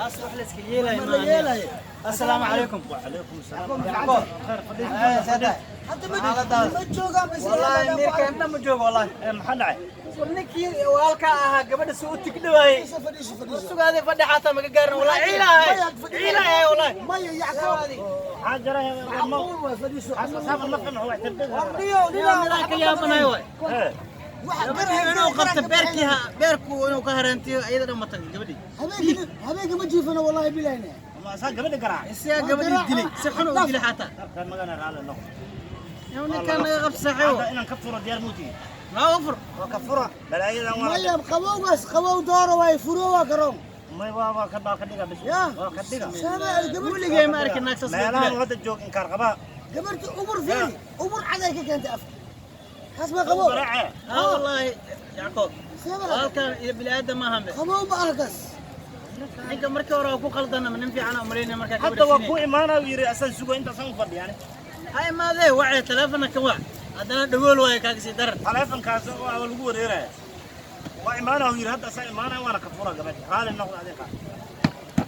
اصلح لك يلا السلام عليكم. وعليكم السلام. حتى ما جوجا بس والله اني كان ما جوج والله محل عي ورنكي والكا اها gabadha soo tigdhaay sugaade fadhi xataa ma gaarin والله ciilahay والله ما يعقوب حاجره ما فديسو حساب المقن هو اعتبرها لا يا بناي واي inuu qabto beerku inuu ka harantiyo iyada ma tag gabadhi habeenka ma jiifano wallahi bilayna ما صار قبل قرع isaga gabadhi dilay si xun u dilay xataa كان مغنى على النقط يعني كان يقبصحيو انا نكفر ديار موتي ما غفر وكفره بلا ايضا ما يبقوا بس قبوا دوره ويفروا كرم ما يبغى كبا كدغا بس كدغا سامع قبل كل جاي مارك انك تصل ما انا هذا الجوك انكار غبا قبلت عمر فيني عمر عليك كانت افضل حسب قبوا والله يعقوب كان بني ادم ما هم قبوا باركس ninka markii hore ku qaldana man fiican umreeyna marka ka hadda waa ku imaana yiri asan sugo inta san fadhi yani hay maadee wacay telefoonka waa hadana dhagool way kaaga sii daran telefoonkaas waa lagu wareeray waa imaana yiri hadda san imaana waana ka fura gabadhi haal noqdo adiga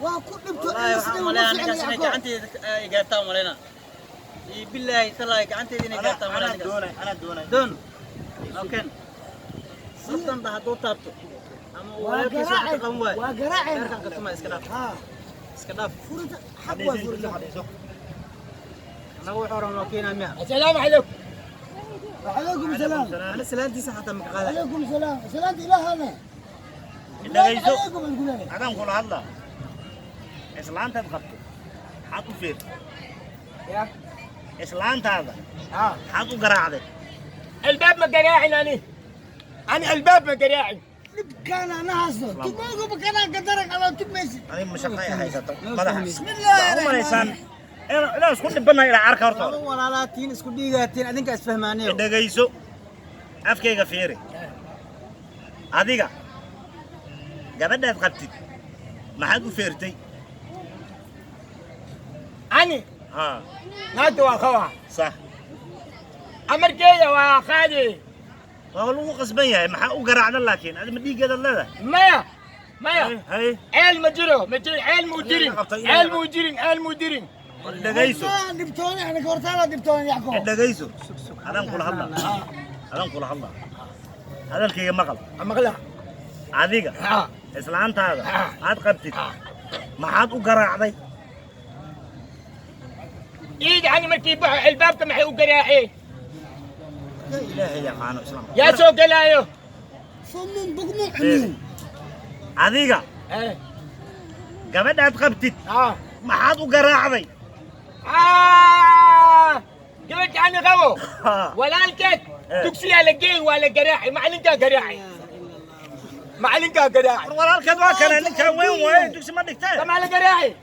waa ku dhibto aniga sanay gacanteeda ay gaartaa maleena billahi talaay gacanteeda inay gaartaa maleena ana doonay okay sabtan hadoo taabto وقراعي اسكداف فرت حقوا فرت انا وحورن لو كينا 100 السلام عليكم وعليكم السلام انا سلامتي صحه مقاله عليكم السلام سلامت الى هنا عليكم السلام انا نقول هلا اسلام تبقى حاطوا فين يا اسلام هذا حاطوا قراعه الباب ما قراعي انا الباب ما قراعي كان انا اصلا تبغوا بكنا قدرك على تمشي انا مش حقيقه مدح بسم الله الرحمن لا اسكو دبنا الى عرك horta walaalaatiin isku dhiigaatiin adinka isfahmaanayo dhageyso afkayga fiiri adiga gabadhaad qabtid maxaad u feertay ani naadu waa khawa صح amarkeeya waa qaadi waa lagu qasban yahay maxaa u garaacda laakiin adima dhiigeeda leedahay maya hay ceel ma jiro ceel mudirin dhageyso دبتوني انا كورتالا دبتوني يعقوب dhageyso adan kula hadla hadalkayga maqal adiga islaantaada aad qabtid maxaad u garaacday iid ani markii baxo albaabka maxay u garaacay ilaahay yaqaano islaam yaa soo galaayo صمم بقمو حنين adiga gabadhaad qabtid maxaad u garaacday gabadh ani qabo walaalkeed dugsiyaa la geey waa la garaacay macalinkaa garaacay walaalkeed waa kana ninkan weyn waaye dugsi ma dhigtay kamaa la garaacay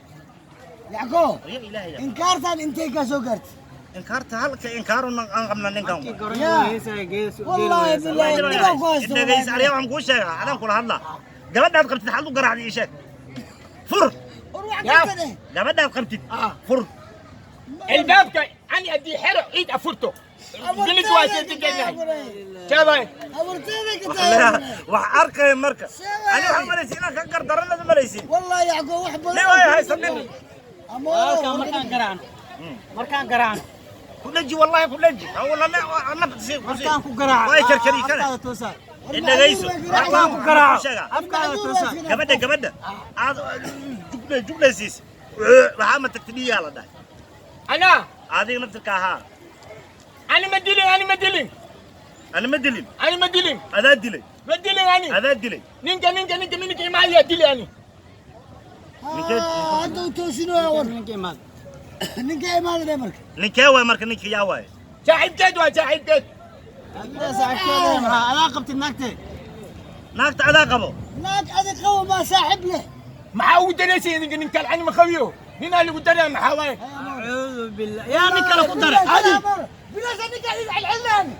يعقوب ilaahay انكارتان انتي كاسوكرت inkaarta halka inkaaruna aan qabna ninkan والله بالله dhageyso ariya waxaan kuu sheegaa adaan kula hadla gabadhaad qabtid xal u garaacday ii sheeg fur gabadhaad qabtid fur albaabka ani haddii xero ciid afurto gilid waa seedigenahay jabay wax arkay marka ani waxaan malaysin inaan ka gardaranada malaysin والله يعقوب wax badan way haysanin markaan garaano kulaji wallahi kulaji wallana nafsi markaan ku garaaco way karkari kana dhageyso markaan ku garaaco afkaada toosan gabadha aad juglaysiis waxaa ma tagtidhiyaa la dhahay ana adiga naftirka ahaa ani ma dilin adaa dilay adaa dilay ninka imaaya dili ani انتو توشنو يا ور ninkee imaadeen marka ninkee waay marka ninkii yaa waay saaxiibkeed waa saaxiibkeed adaa qabtid naagta adaa qabo naag adi qabo maa saaxib leh maxaa ugu daraysay idinka ninkan ani ma qabiyo ninaa lagu daraa maxaa waaye acuudu billah yaa nin kale ku daray bilaasha ninka idin celcelinayni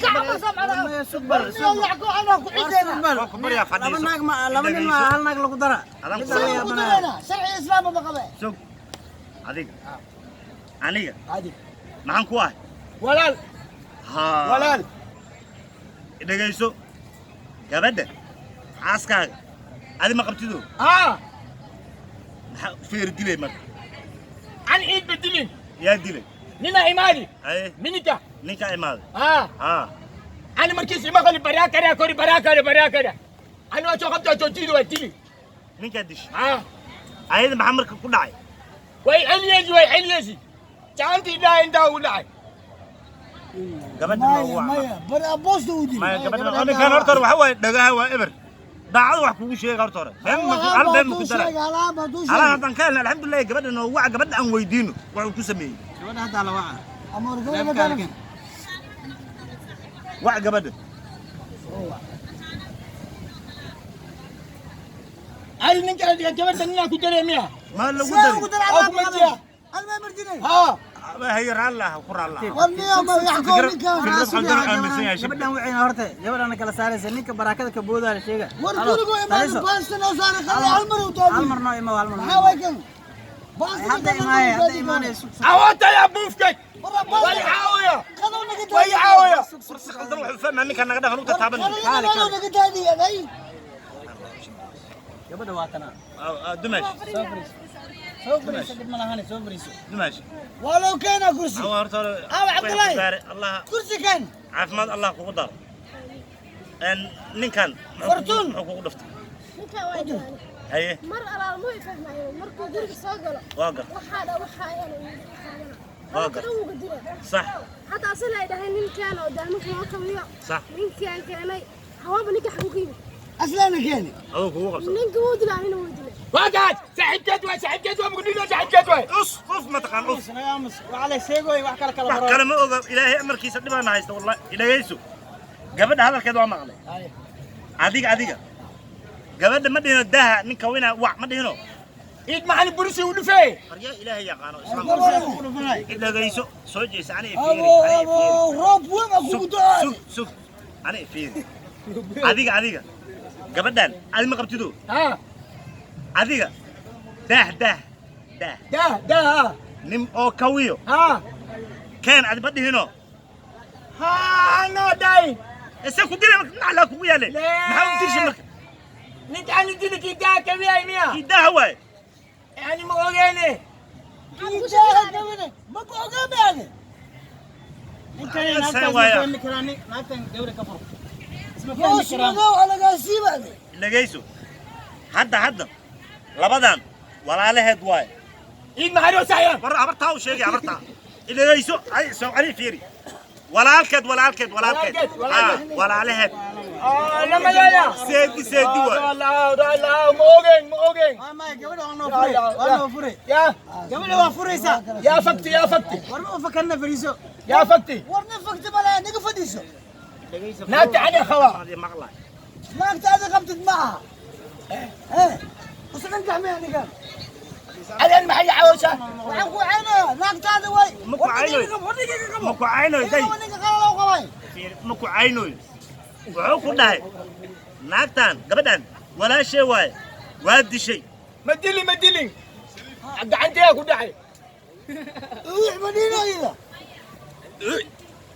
kacba samcada subar yacqoob anaa ku cidayna laba nin ma hal naag lagu dara sharci islaam ma qabe sug adiga aniga maxaan ku ahay walaal dhageyso gabadha xaaskaaga adi ma qabtido فير ديلي مك أنا عيد بدلين يا ديلي نينا إيماني أي منيكا نيكا إمال ها أنا مركز ما قال براكة كوري براكة أنا أشوف خبطة توتيدو وتيلي نيكا ديش أي أيضا محمد كل داعي وي عليزي جانتي لا إنت ولا قبل مايا برا بوس دودي ما قبل أنا كان أرتر وحوي دقها وإبر دعوة وحكوا شيء أرتر هم هل بهم كدرة على هذا كان الحمد لله قبل إنه وعى قبل أن ويدينه وعكوا سميه قبل هذا على وعى أمور قبل وعى قبل أي نجار جبت الناس كدرة مياه ما لو قدر أو كمجيا أنا ما مرجني هي الله وقر الله والله ما يحكوا لك gabadhan wixii horta gabadhan kala saaraysa ninka barakada ka boodaya sheega ورجلكوا إيمان باس نوزان خلي عمر وتابي hal marno ima hal marno حاويكم باس hadda imaanay أوت يا بوفكك وي عاوية وي عاوية قدر وحفنا منك أنا قدر خلوك تعبان gabadha waa kana دمش soo fariiso dib ma lahayn soo fariiso دمش ولو كان كرسي هو أرتر عبد الله الله كرسي كان عافمد الله قدر أن نكان فرتون حقوق دفت ninka waa jooga هي mar alaal ma fahmayo markuu guriga soo galo واقع waxa واقع صح hatta asal ay dhahay ninkan oo daamanka loo kabiyo صح ninkan keenay hawaba ninka xaqiiqi أصلاً كان هو قبل ninka wuu dilaa inuu wuu dilay وقعت سعيد كدوة مقولين سعيد كدوة أصف ما تقان أصف وعلى sheegoy wax kala kala wax kale ma oga ilaahay amarkiisa dhibaan haysto wallahi ilaahaysu gabadha hadalkeeda waa maqlay adiga gabadha ma dhino daha ninka wina wax ma dhino إيد معني برسي ولفي arya ilaahay yaqaano islaamka ilaahaysu soo jeesa ani أبو روب وين أقول دعاء suf ani fiiri adiga gabadhan adi ma qabtido ها adiga dah ده nim oo kawiyo ها keen adi ma dhihino ها أنا داي isa ku dilay marka ala kugu yaale maxaa u dirshi marka نت أنا دي لك ده كبير مياه idaha waay يعني ما أغني ما بقى يعني ninkan Say waaya. naagtan gabadha ka furo isma يا fahmi karaan سلام على قاسيم هذا dhagayso hadda labadan walaalaheed waay إيد معني وسعيان war abartaa u sheegay abartaa dhagayso ay soo cari fiiri walaalkeed walaalaheed لما لا seedi waay لا ما أغني ma gabadha waa noo furay يا gabadha waa furaysa يا فكتي war ma fakarna fariiso يا فكتي ورنا فكت بلا نقف ديسو نات علي خوا هذه مقلع ما أنت هذا قمت معها إيه وش ننجح منها نقال على المحل عوشة وعقو عينه ناقت هذا وي مكو عينو day maku caynoy wuxuu ku dhahay naagtan gabadhan walaashay waay waa dishay مدلي عندي يا كودعي روح مدينة إذا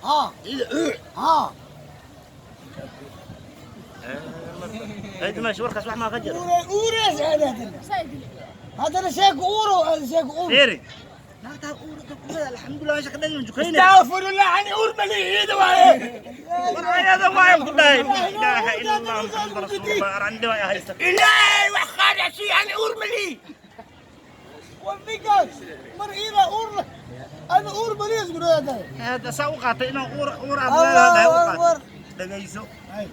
ها هيدي ماشي ورقه صباح ما غجر أورس هذا الشيك أورو الشيك أورو فيري naagtan uur الحمد لله شكلنا جوكينا استغفر الله عني أرملي إيده وايه هذا ما يقول لا اله الا الله محمد رسول الله عندي يا هيثم إلهي وخارج شيء عني أرملي والفيكاس مرئينا أور أنا أور مريض من هذا سوقته انه اور هذا وقت دغيسو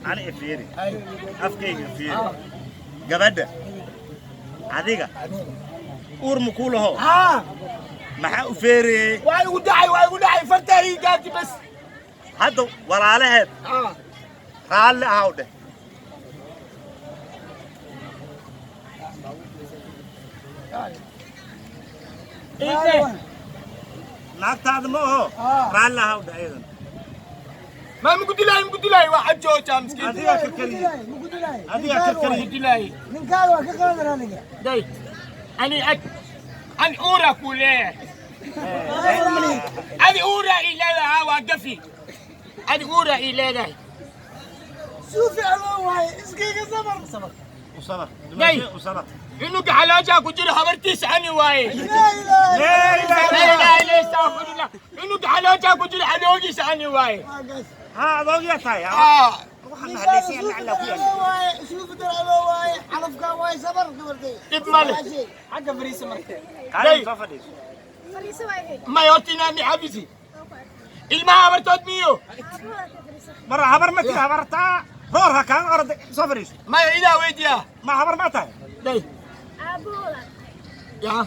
انا فيري افكيga فيري gabadha adiga uur mukuulaho maxaa u feeriyay واي وداعي فرتاي قالت بس hadda walaalaheed raalli ahaw dheh إيه naagtaada ma aho raalli ahaw dheh aydan ما مقول لي واحد جوجا مسكين adiga karkariye adiga karkariye قلت لي من كانوا كقادر هذا داي أنا أورا كوليه أنا أورا إلى ذا وقفي أنا أورا إلى ذا شوفي على واي اسقيق صبر وصبر جاي. وصبر إنك حلاجة كجري خبرتيس عني واي لا اله لا لا إله إله إلا استغفر الله إنك حلاجة كجري حلوجيس عني واي ها ضوء تاي waxaan الا hadlaysiin alla ku yahay شوف درعوا واي علفك واي صبر قبرتي إبمالي xagga fariisa markay kaalin soo fadhiiso fariiso waa ahayd ما يوتينا مي حبيسي الماء برتوت ميو mar habar ma tii habartaa roorka kaan orday soo fadhiiso ما إذا ويديا ma habar ma tahay داي aabahooda يا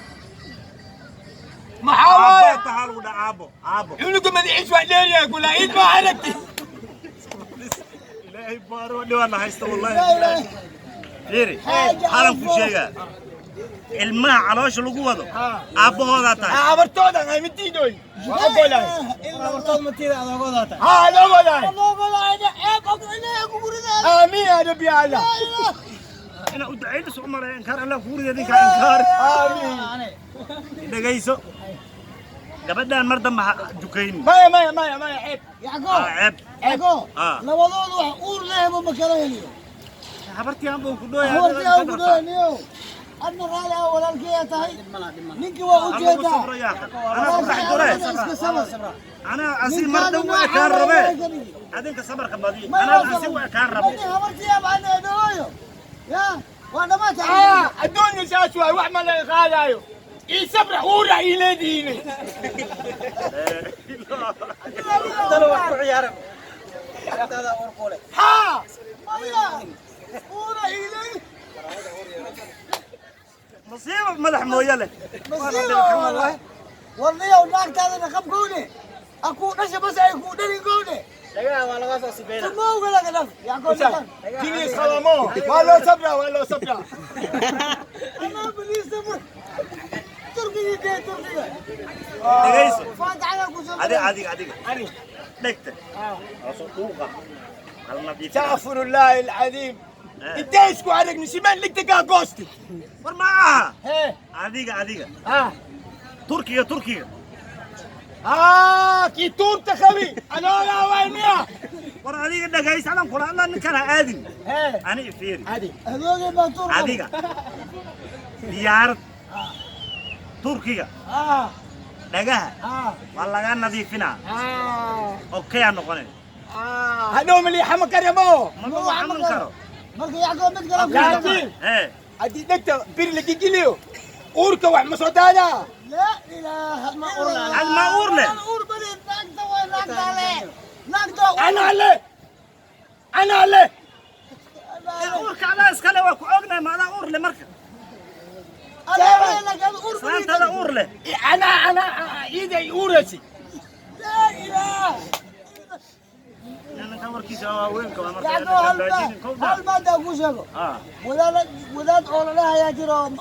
محاول aabo tahay lagu dhacaabo aabo إنك ما تعيش وحدين يقول عيد ما عرفتي ilaahay baaro dhiwana haysta wallahi fiiri halan ku sheega ilmaha caloosha lagu wado aabahooda tahay برتوت أنا متيدوي وأقول لك wartood matiida adoogodaa tahay ها لا ولا الله آمين يا ربي الله ina u ducaynaso umaleyn inkaar alla ku riday ninka inkaar آمين dhagayso gabadhan mar dambe ha dukayn ما عيب يعقوب ceeb يعقوب آه. لو وضعوا wax uur leh ma karayo habartii aan buu ku dhooyaa hawartii aan ku doonayo adna raali ah walaalkay tahay ninki waa u jeedaa ana ku dhex dure iska sabar ana asi mar dambe waa kaan rabe adinka sabarka badi ana asi waa kaan rabe hawartii aan eedoyo ya waa dhamaad tahay الدنيا ساسوا وحمل الغالايو يسبح ورا يلديني talo wax ku ciyaaran xagtaada uur qoole ها maya uuna ilay masiibo madax mooye leh warniyow naagtaadana qabkowne aku dhasha bas ay ku dhalin kowne dhagaha waa laga soo sibeena mawga laga dhaf yacqoob تيجي خلامو والله صبرا والله صبرا أنا بليس صبر تركي كي تركي dhagayso فات على كوسو adiga أني dhegta aso duuqa hal nadiif استغفر الله العظيم إديسكو عليك نسيمان لك تقا قوستي war ma aha ها adiga ها turkiga كي تور تخوي أنا لا وينيا war adiga dhagays alan kula alla ninkana aadin ها ani fiiri هذه هذول ما تركي adiga diyaarad turkiga dhagaha waa laga nadiifinaa okay aan noqonay هذول اللي حمك يمو ma ma xaman karo مركي يعقوب متقلب لكن ee هذه دكتور بير لك جيليو أورك واحد مصوت هذا لا إله ما أورنا ad ma uur leh أور بدي ناقته وناقته عليه ناقته أنا عليه أنا عليه uurka adaa iskale waa ku ognahay ma adaa uur leh marka أنا لك أور بدي saantada uur leh أنا إيدي أورتي لا إله ninka warkiisa waa weynka waa marka يعقوب baajinin kowda هل ما داكو شغل ولاد أولا لها يا جرو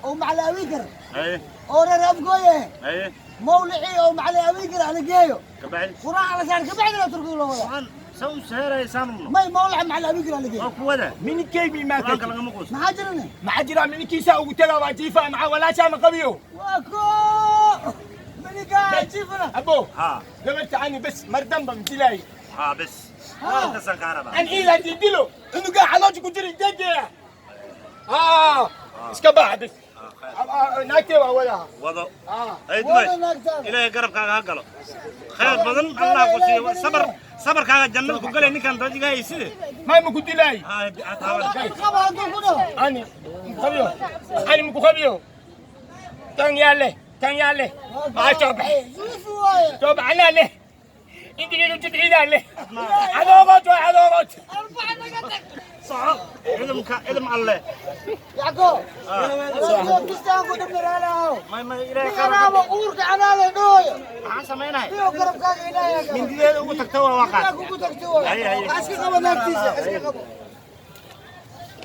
أو معلى أبيكر ee أورا رفقوية ee مولعي أو معلى أبيكر على جيو kabacdi قرآن على شعر كبعد لا تركوا له waxaan saw seeraysaan ما مولع معلى أبيكر على جيو waa kuwada من كيبي ما quraanka كان lagama quuso ما حاجرنا مع جرا من كيسا وقتلا وجيفا مع ولا شام قبيو واكو من قاعد شوفنا أبو ها قبلت عني بس مردم بمتلاي ها bes inta san kaaraba أنا إيه هدي دلو إنه قاعد حلاج كتير جدي إسكبا بس ناكتي ولا wado ay ولا dumay نقدر ilaahay garabkaaga ha galo khayr badan allah ku siiyo sabarkaaga jannada ku galay ninkan dajiga ay sidee ما يمكن دلاي ha taawal خبر كنا أنا خبيو أنا مكو خبيو تان يالله ما توبح شوفوا توبح أنا له أنت كده تدعي له عذابات وعذابات ارفع نقدك soco ilm alle يعقوب يعقوب تستاهل قدام رانا ma ilaahay انا kala بقولك انا له نويا maxaan sameynay فيو قرب كان هنا يا mindideeda ugu tagta waa waqaad كوكو تكتور هي. اسكي قبل نكتيس اسكي قبل